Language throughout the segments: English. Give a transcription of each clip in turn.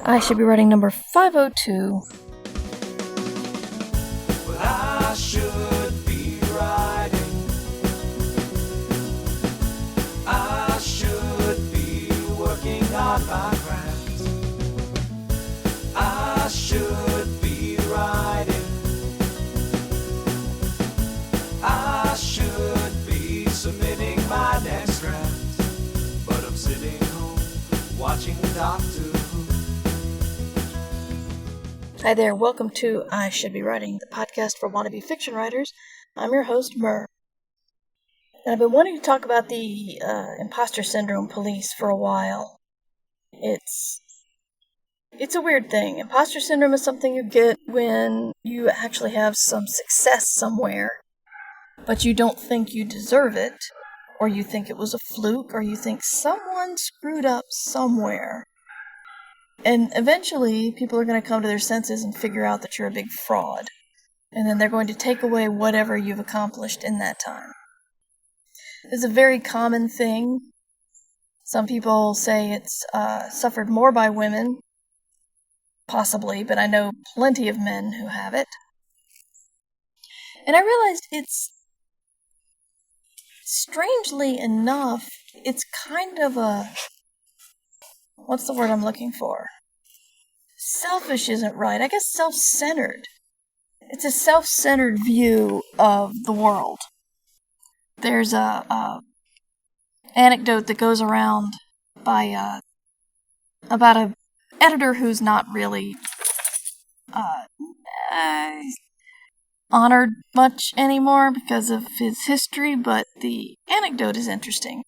I should be writing number 502. Well, I should be writing. I should be working on my craft. I should be writing. I should be submitting my next draft. But I'm sitting home watching Doctor Who. Hi there, welcome to I Should Be Writing, the podcast for wannabe fiction writers. I'm your host, Mur. And I've been wanting to talk about the imposter syndrome police for a while. It's a weird thing. Imposter syndrome is something you get when you actually have some success somewhere, but you don't think you deserve it, or you think it was a fluke, or you think someone screwed up somewhere. And eventually, people are going to come to their senses and figure out that you're a big fraud. And then they're going to take away whatever you've accomplished in that time. It's a very common thing. Some people say it's suffered more by women. Possibly, but I know plenty of men who have it. And I realized strangely enough, it's kind of a... What's the word I'm looking for? Selfish isn't right. I guess self-centered. It's a self-centered view of the world. There's a anecdote that goes around by about an editor who's not really honored much anymore because of his history, but the anecdote is interesting.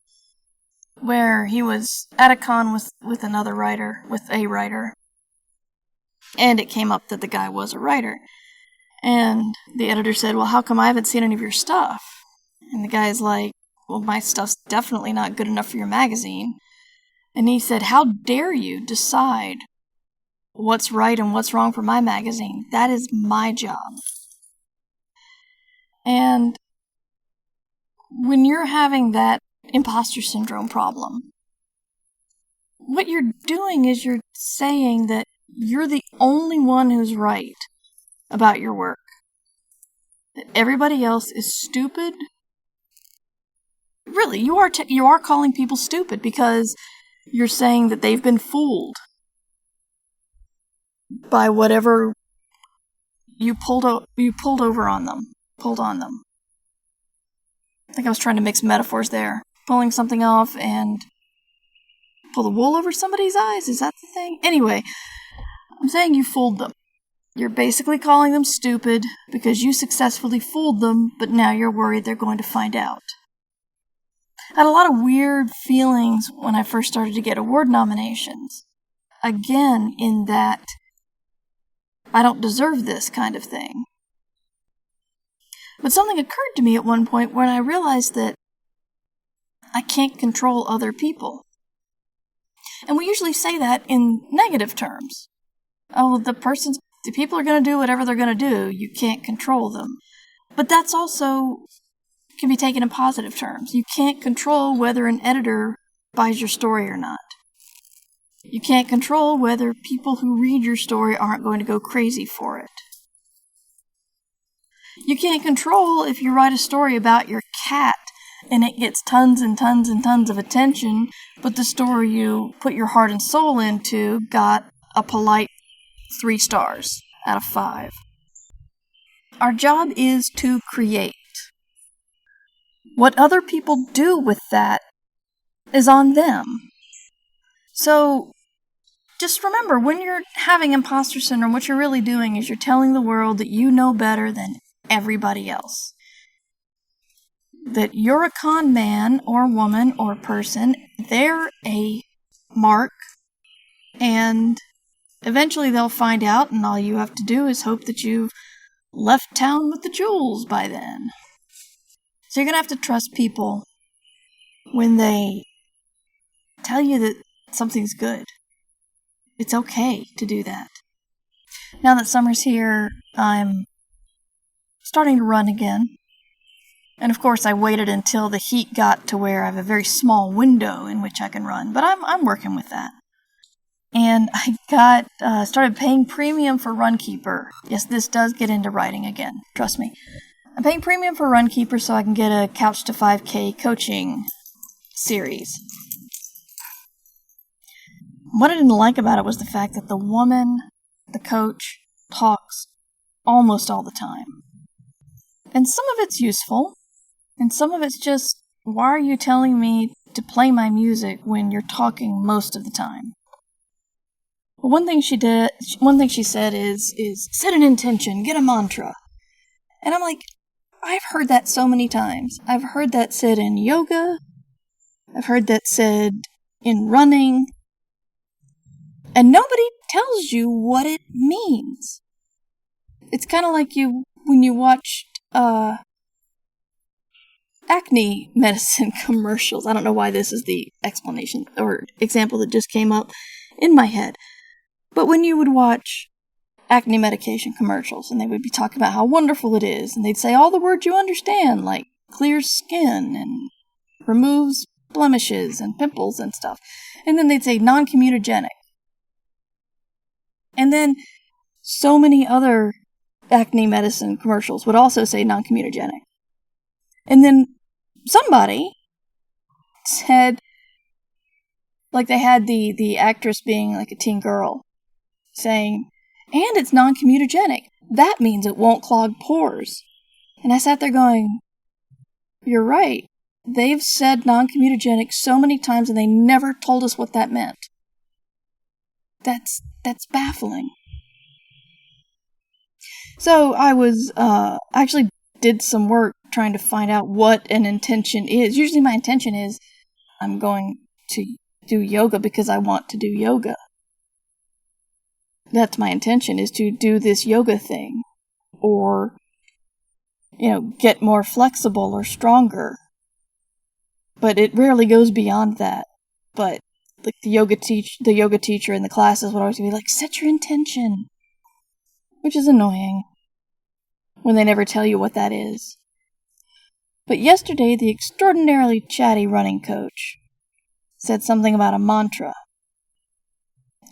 Where he was at a con with another writer, with a writer, and it came up that the guy was a writer. And the editor said, well, how come I haven't seen any of your stuff? And the guy's like, well, my stuff's definitely not good enough for your magazine. And he said, how dare you decide what's right and what's wrong for my magazine? That is my job. And when you're having that imposter syndrome problem, what you're doing is you're saying that you're the only one who's right about your work. That everybody else is stupid. Really, you are calling people stupid because you're saying that they've been fooled by whatever you pulled on them. I think I was trying to mix metaphors there. Pulling something off and pull the wool over somebody's eyes? Is that the thing? Anyway, I'm saying you fooled them. You're basically calling them stupid because you successfully fooled them, but now you're worried they're going to find out. I had a lot of weird feelings when I first started to get award nominations. Again, in that I don't deserve this kind of thing. But something occurred to me at one point when I realized that I can't control other people. And we usually say that in negative terms. Oh, the people are going to do whatever they're going to do. You can't control them. But that's also can be taken in positive terms. You can't control whether an editor buys your story or not. You can't control whether people who read your story aren't going to go crazy for it. You can't control if you write a story about your cat and it gets tons and tons and tons of attention, but the story you put your heart and soul into got a polite 3 stars out of 5. Our job is to create. What other people do with that is on them. So, just remember, when you're having imposter syndrome, what you're really doing is you're telling the world that you know better than everybody else. That you're a con man or woman or person, they're a mark, and eventually they'll find out, and all you have to do is hope that you've left town with the jewels by then. So you're going to have to trust people when they tell you that something's good. It's okay to do that. Now that summer's here, I'm starting to run again. And of course, I waited until the heat got to where I have a very small window in which I can run. But I'm working with that. And I got started paying premium for Runkeeper. Yes, this does get into writing again. Trust me. I'm paying premium for Runkeeper so I can get a Couch to 5K coaching series. What I didn't like about it was the fact that the woman, the coach, talks almost all the time. And some of it's useful, and some of it's just, why are you telling me to play my music when you're talking most of the time? But one thing she said is set an intention, get a mantra. And I'm like, I've heard that so many times. I've heard that said in yoga. I've heard that said in running. And nobody tells you what it means. It's kind of like when you watched acne medicine commercials. I don't know why this is the explanation or example that just came up in my head. But when you would watch acne medication commercials and they would be talking about how wonderful it is, and they'd say all the words you understand, like clears skin and removes blemishes and pimples and stuff. And then they'd say non-comedogenic. And then so many other acne medicine commercials would also say non-comedogenic. And then somebody said, like they had the actress being like a teen girl saying, and it's non-comedogenic. That means it won't clog pores. And I sat there going, you're right. They've said non-comedogenic so many times and they never told us what that meant. That's baffling. So I was, actually did some work trying to find out what an intention is. Usually my intention is, I'm going to do yoga because I want to do yoga. That's my intention, is to do this yoga thing. Or, get more flexible or stronger. But it rarely goes beyond that. But, like, the yoga teacher in the classes would always be like, set your intention. Which is annoying. When they never tell you what that is. But yesterday, the extraordinarily chatty running coach said something about a mantra.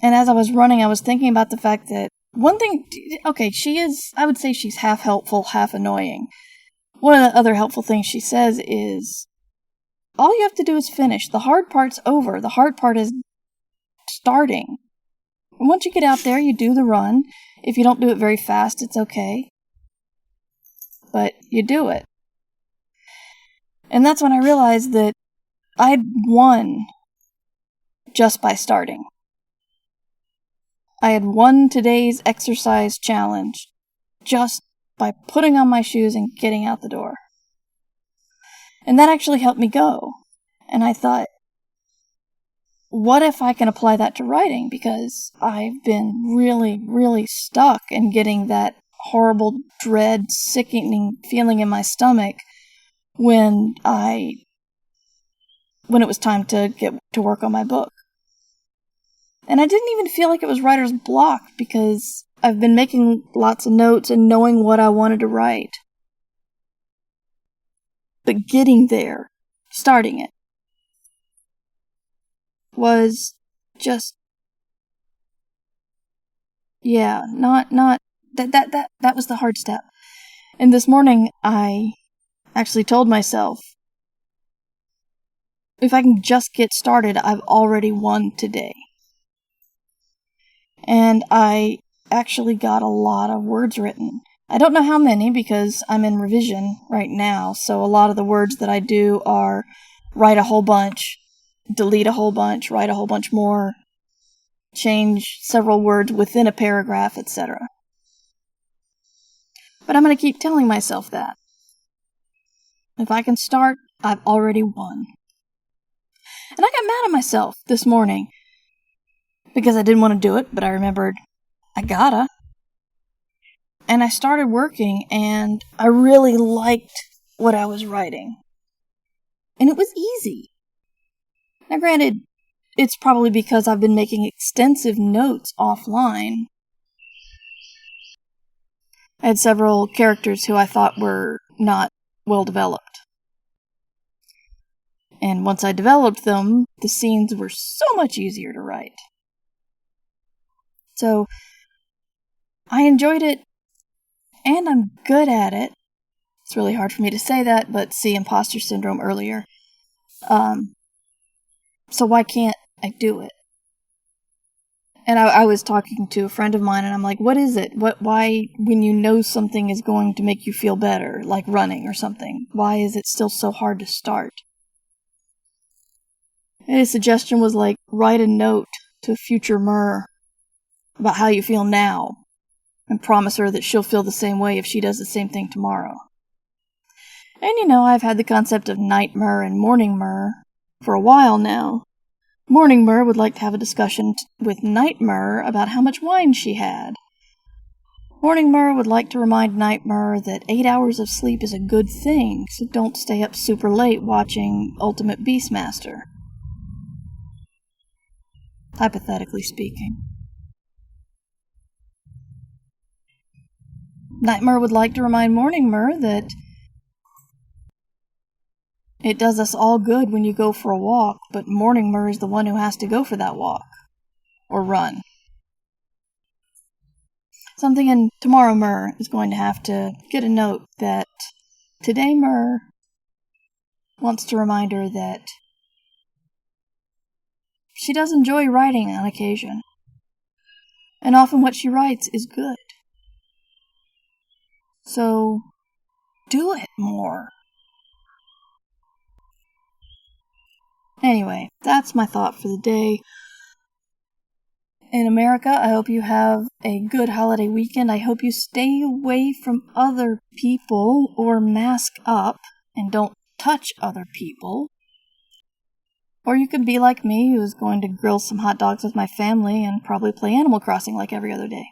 And as I was running, I was thinking about the fact that one thing, okay, I would say she's half helpful, half annoying. One of the other helpful things she says is, all you have to do is finish. The hard part's over. The hard part is starting. And once you get out there, you do the run. If you don't do it very fast, it's okay. But you do it. And that's when I realized that I'd won just by starting. I had won today's exercise challenge just by putting on my shoes and getting out the door. And that actually helped me go. And I thought, what if I can apply that to writing? Because I've been really, really stuck in getting that horrible, dread, sickening feeling in my stomach when it was time to get to work on my book. And I didn't even feel like it was writer's block because I've been making lots of notes and knowing what I wanted to write. But getting there, starting it, was just, that was the hard step. And this morning, I actually told myself, if I can just get started, I've already won today. And I actually got a lot of words written. I don't know how many because I'm in revision right now, so a lot of the words that I do are write a whole bunch, delete a whole bunch, write a whole bunch more, change several words within a paragraph, etc. But I'm going to keep telling myself that. If I can start, I've already won. And I got mad at myself this morning because I didn't want to do it, but I remembered I gotta. And I started working, and I really liked what I was writing. And it was easy. Now granted, it's probably because I've been making extensive notes offline. I had several characters who I thought were not well developed. And once I developed them, the scenes were so much easier to write. So, I enjoyed it, and I'm good at it. It's really hard for me to say that, but see imposter syndrome earlier. So why can't I do it? And I was talking to a friend of mine, and I'm like, what is it? Why, when you know something is going to make you feel better, like running or something, why is it still so hard to start? And his suggestion was like, write a note to future Mur about how you feel now, and promise her that she'll feel the same way if she does the same thing tomorrow. And I've had the concept of night Mur and morning Mur for a while now. Morning Mur would like to have a discussion with Night Mur about how much wine she had. Morning Mur would like to remind Night Mur that 8 hours of sleep is a good thing, so don't stay up super late watching Ultimate Beastmaster. Hypothetically speaking. Night Mur would like to remind Morning Mur that it does us all good when you go for a walk, but Morning Mur is the one who has to go for that walk. Or run. Something in tomorrow Mur is going to have to get a note that today Mur wants to remind her that she does enjoy writing on occasion. And often what she writes is good. So, do it more. Anyway, that's my thought for the day. In America, I hope you have a good holiday weekend. I hope you stay away from other people or mask up and don't touch other people. Or you could be like me, who's going to grill some hot dogs with my family and probably play Animal Crossing like every other day.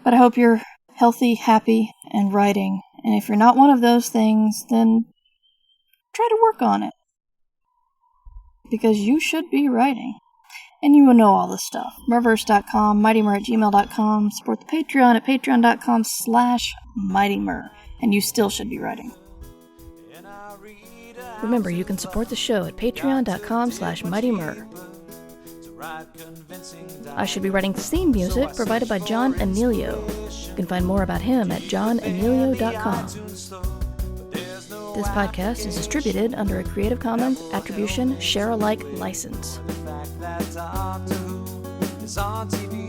But I hope you're healthy, happy, and writing. And if you're not one of those things, then try to work on it. Because you should be writing. And you will know all this stuff. Murverse.com, mightymur@gmail.com, support the Patreon at patreon.com/mightymur. And you still should be writing. Remember, you can support the show at patreon.com/mightymur. I Should Be Writing's theme music provided by John Anelio. You can find more about him at johnanelio.com. This podcast is distributed under a Creative Commons Attribution Share-alike license. The fact that Doctor Who is on TV